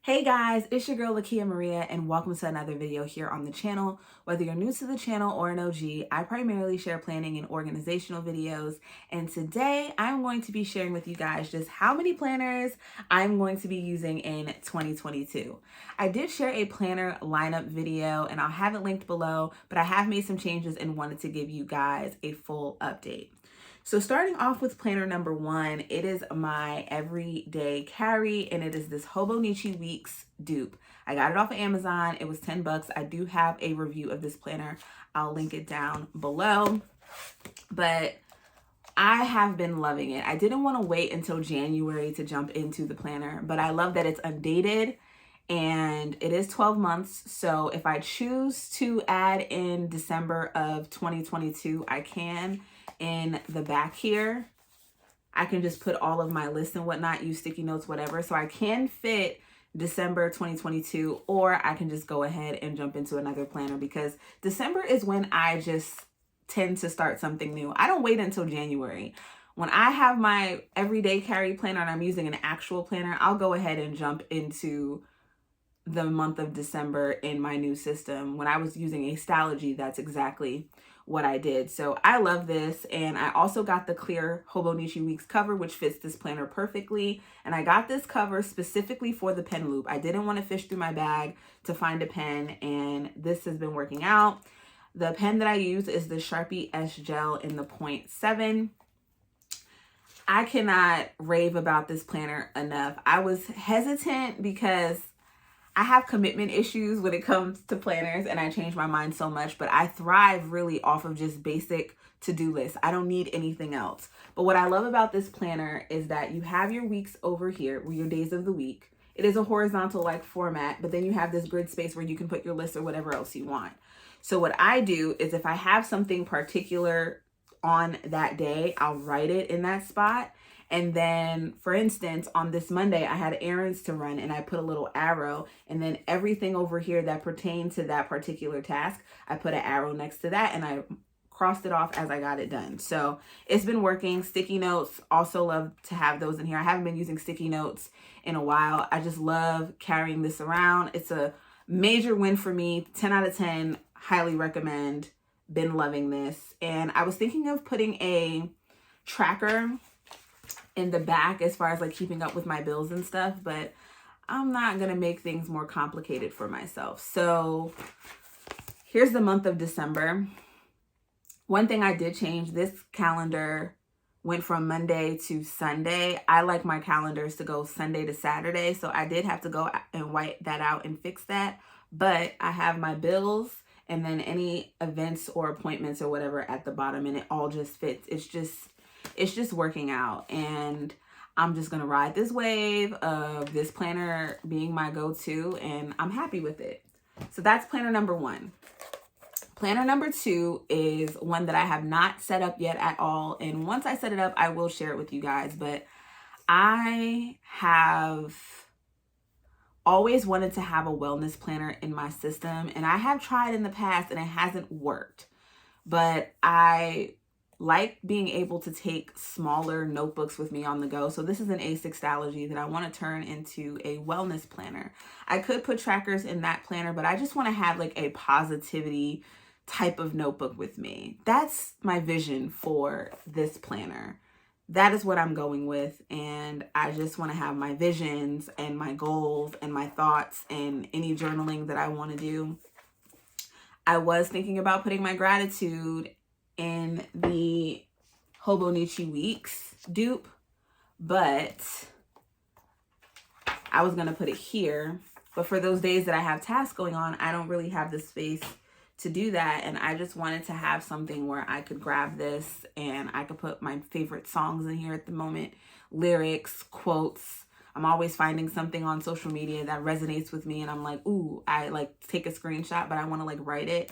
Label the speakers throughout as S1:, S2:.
S1: Hey guys, it's your girl Lakia Maria and welcome to another video here on the channel. Whether you're new to the channel or an OG, I primarily share planning and organizational videos, and today I'm going to be sharing with you guys just how many planners I'm going to be using in 2022. I did share a planner lineup video and I'll have it linked below, but I have made some changes and wanted to give you guys a full update. So starting off with planner number one, it is my everyday carry and it is this Hobonichi Weeks dupe. I got it off of Amazon. It was 10 bucks. I do have a review of this planner. I'll link it down below, but I have been loving it. I didn't want to wait until January to jump into the planner, but I love that it's undated and it is 12 months. So if I choose to add in December of 2022, I can. In the back here, I can just put all of my lists and whatnot, use sticky notes, whatever. So I can fit December 2022, or I can just go ahead and jump into another planner because December is when I just tend to start something new. I don't wait until January. When I have my everyday carry planner and I'm using an actual planner, I'll go ahead and jump into the month of December in my new system. When I was using Astrology, that's exactly what I did. So I love this. And I also got the clear Hobonichi Weeks cover, which fits this planner perfectly. And I got this cover specifically for the pen loop. I didn't want to fish through my bag to find a pen, and this has been working out. The pen that I use is the Sharpie S Gel in the 0.7. I cannot rave about this planner enough. I was hesitant because I have commitment issues when it comes to planners and I change my mind so much, but I thrive really off of just basic to-do lists. I don't need anything else. But what I love about this planner is that you have your weeks over here, your days of the week. It is a horizontal like format, but then you have this grid space where you can put your list or whatever else you want. So what I do is if I have something particular on that day, I'll write it in that spot. And then, for instance, on this Monday, I had errands to run and I put a little arrow, and then everything over here that pertained to that particular task, I put an arrow next to that and I crossed it off as I got it done. So it's been working. Sticky notes, also love to have those in here. I haven't been using sticky notes in a while. I just love carrying this around. It's a major win for me. 10 out of 10, highly recommend. Been loving this. And I was thinking of putting a tracker in the back as far as like keeping up with my bills and stuff, but I'm not gonna make things more complicated for myself. So here's the month of December. One thing I did change, this calendar went from Monday to Sunday. I like my calendars to go Sunday to Saturday, so I did have to go and white that out and fix that, but I have my bills and then any events or appointments or whatever at the bottom, and it all just fits. It's just working out, and I'm just gonna ride this wave of this planner being my go-to, and I'm happy with it. So that's planner number one. Planner number two is one that I have not set up yet at all, and once I set it up, I will share it with you guys, but I have always wanted to have a wellness planner in my system, and I have tried in the past and it hasn't worked, but I like being able to take smaller notebooks with me on the go. So this is an Astrology that I want to turn into a wellness planner. I could put trackers in that planner, but I just want to have like a positivity type of notebook with me. That's my vision for this planner. That is what I'm going with. And I just want to have my visions and my goals and my thoughts and any journaling that I want to do. I was thinking about putting my gratitude in the Hobonichi Weeks dupe, but I was gonna put it here. But for those days that I have tasks going on, I don't really have the space to do that, and I just wanted to have something where I could grab this and I could put my favorite songs in here at the moment, lyrics, quotes. I'm always finding something on social media that resonates with me and I'm like, ooh, I like take a screenshot, but I want to like write it.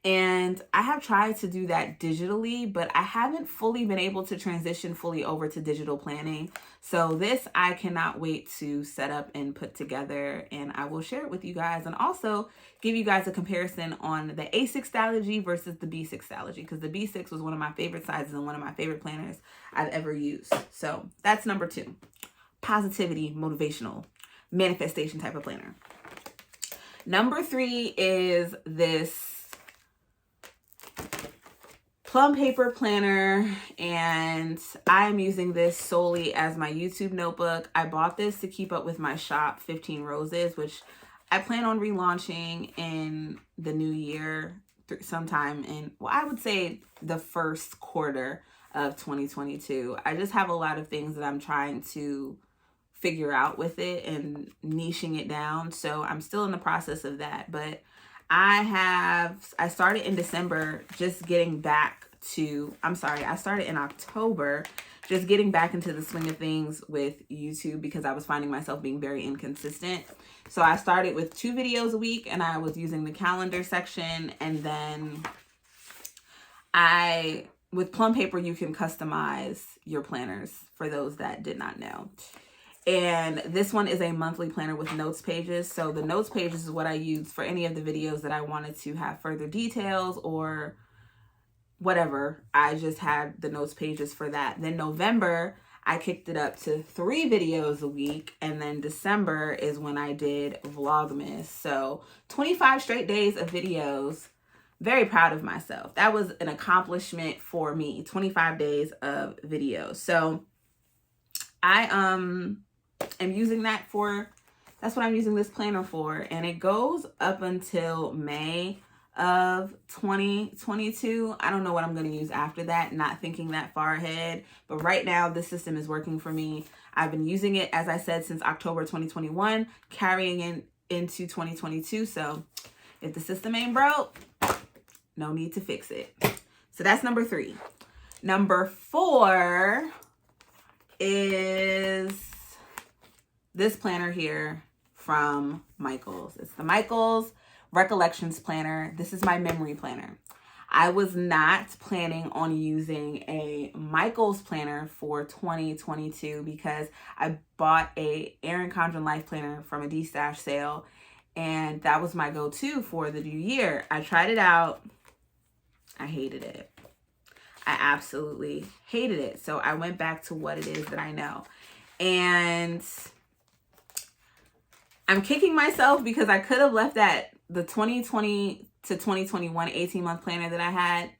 S1: And I have tried to do that digitally, but I haven't fully been able to transition fully over to digital planning. So this I cannot wait to set up and put together, and I will share it with you guys and also give you guys a comparison on the A6 versus the B6, because the B6 was one of my favorite sizes and one of my favorite planners I've ever used. So that's number two. Positivity, motivational. manifestation type of planner. Number 3 is this Plum Paper planner, and I'm using this solely as my YouTube notebook. I bought this to keep up with my shop 15 Roses, which I plan on relaunching in the new year sometime in, well, I would say the first quarter of 2022. I just have a lot of things that I'm trying to figure out with it and niching it down. So I'm still in the process of that. But I started in December just getting back to, I started in October just getting back into the swing of things with YouTube because I was finding myself being very inconsistent. So I started with 2 videos a week and I was using the calendar section. And then with Plum Paper, you can customize your planners for those that did not know. And this one is a monthly planner with notes pages. So the notes pages is what I use for any of the videos that I wanted to have further details or whatever. I just had the notes pages for that. Then November, I kicked it up to 3 videos a week. And then December is when I did Vlogmas. So 25 straight days of videos. Very proud of myself. That was an accomplishment for me. 25 days of videos. So I am using that's what I'm using this planner for. And it goes up until May of 2022. I don't know what I'm going to use after that, not thinking that far ahead. But right now, this system is working for me. I've been using it, as I said, since October 2021, carrying into 2022. So if the system ain't broke, no need to fix it. So that's number 3. Number 4 is this planner here from Michaels. It's the Michaels Recollections Planner. This is my memory planner. I was not planning on using a Michaels planner for 2022 because I bought a Erin Condren Life planner from a D-Stash sale, and that was my go-to for the new year. I tried it out. I hated it. I absolutely hated it. So I went back to what it is that I know. And I'm kicking myself because I could have left the 2020 to 2021 18-month planner that I had.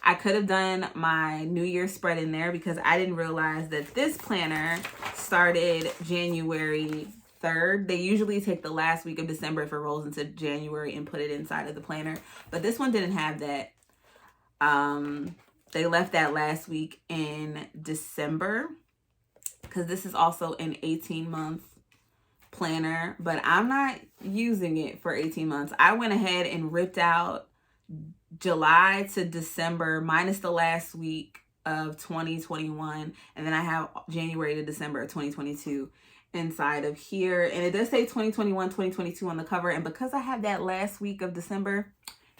S1: I could have done my New Year's spread in there because I didn't realize that this planner started January 3rd. They usually take the last week of December if it rolls into January and put it inside of the planner. But this one didn't have that. They left that last week in December because this is also an 18-month planner, but I'm not using it for 18 months. I went ahead and ripped out July to December minus the last week of 2021, and then I have January to December of 2022 inside of here. And it does say 2021, 2022 on the cover, and because I have that last week of December,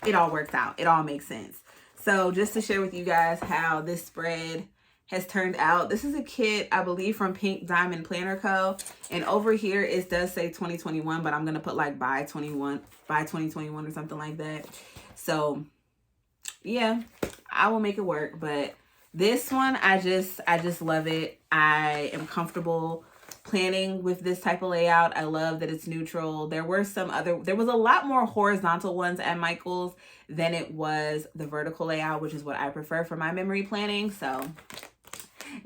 S1: it all works out. It all makes sense. So just to share with you guys how this spread has turned out. This is a kit, I believe, from Pink Diamond Planner Co. And over here, it does say 2021, but I'm going to put like by 2021 or something like that. So yeah, I will make it work. But this one, I just love it. I am comfortable planning with this type of layout. I love that it's neutral. There was a lot more horizontal ones at Michaels than it was the vertical layout, which is what I prefer for my memory planning. So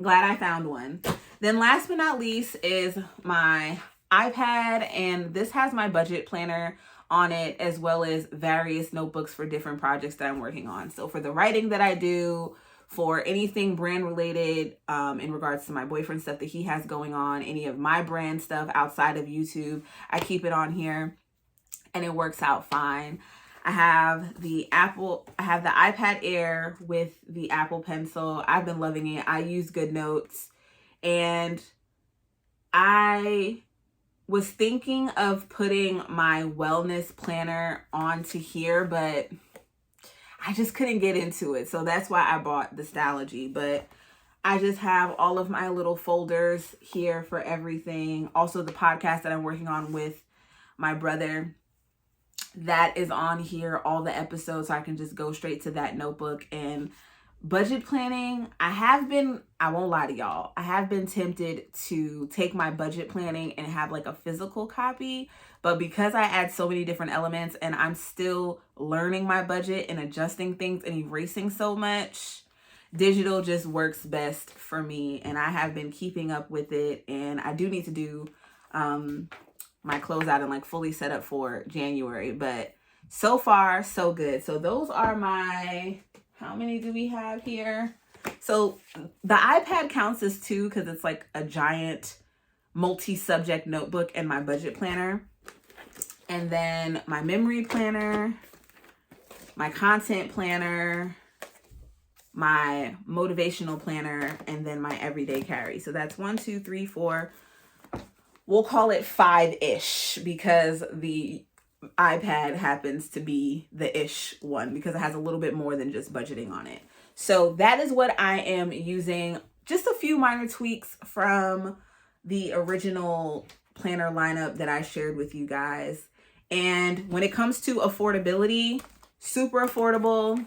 S1: glad I found one. Then last but not least is my iPad, and this has my budget planner on it as well as various notebooks for different projects that I'm working on. So for the writing that I do, for anything brand related in regards to my boyfriend stuff that he has going on, any of my brand stuff outside of YouTube, I keep it on here and it works out fine. I have the iPad Air with the Apple Pencil. I've been loving it. I use Goodnotes, and I was thinking of putting my wellness planner onto here, but I just couldn't get into it. So that's why I bought the Stalogy. But I just have all of my little folders here for everything. Also the podcast that I'm working on with my brother, that is on here, all the episodes. So I can just go straight to that notebook and budget planning, I won't lie to y'all, I have been tempted to take my budget planning and have like a physical copy, but because I add so many different elements and I'm still learning my budget and adjusting things and erasing so much, digital just works best for me, and I have been keeping up with it, and I do need to do my closeout and like fully set up for January, but so far so good. So those are my, how many do we have here? So the iPad counts as 2 because it's like a giant multi-subject notebook and my budget planner. And then my memory planner, my content planner, my motivational planner, and then my everyday carry. So that's 1, 2, 3, 4. We'll call it 5-ish because the iPad happens to be the ish one because it has a little bit more than just budgeting on it. So that is what I am using. Just a few minor tweaks from the original planner lineup that I shared with you guys. And when it comes to affordability, super affordable,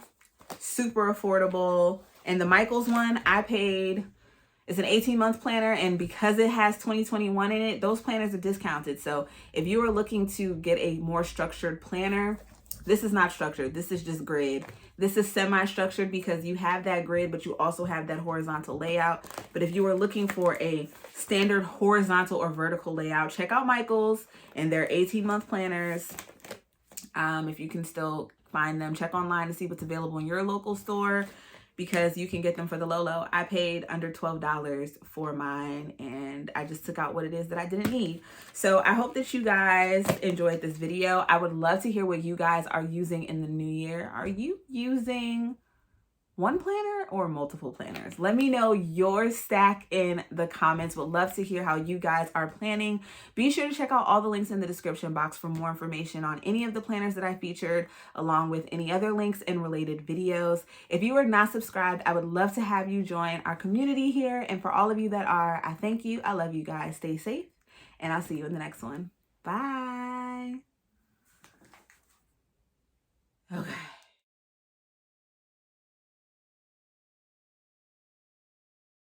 S1: super affordable. And the Michaels one, I paid, it's an 18-month planner, and because it has 2021 in it, those planners are discounted. So if you are looking to get a more structured planner, this is not structured. This is just grid. This is semi-structured because you have that grid, but you also have that horizontal layout. But if you are looking for a standard horizontal or vertical layout, check out Michaels and their 18-month planners. If you can still find them, check online to see what's available in your local store, because you can get them for the low. I paid under $12 for mine, and I just took out what it is that I didn't need. So I hope that you guys enjoyed this video. I would love to hear what you guys are using in the new year. Are you using one planner or multiple planners? Let me know your stack in the comments. Would love to hear how you guys are planning. Be sure to check out all the links in the description box for more information on any of the planners that I featured, along with any other links and related videos. If you are not subscribed, I would love to have you join our community here. And for all of you that are, I thank you. I love you guys. Stay safe, and I'll see you in the next one. Bye. Okay.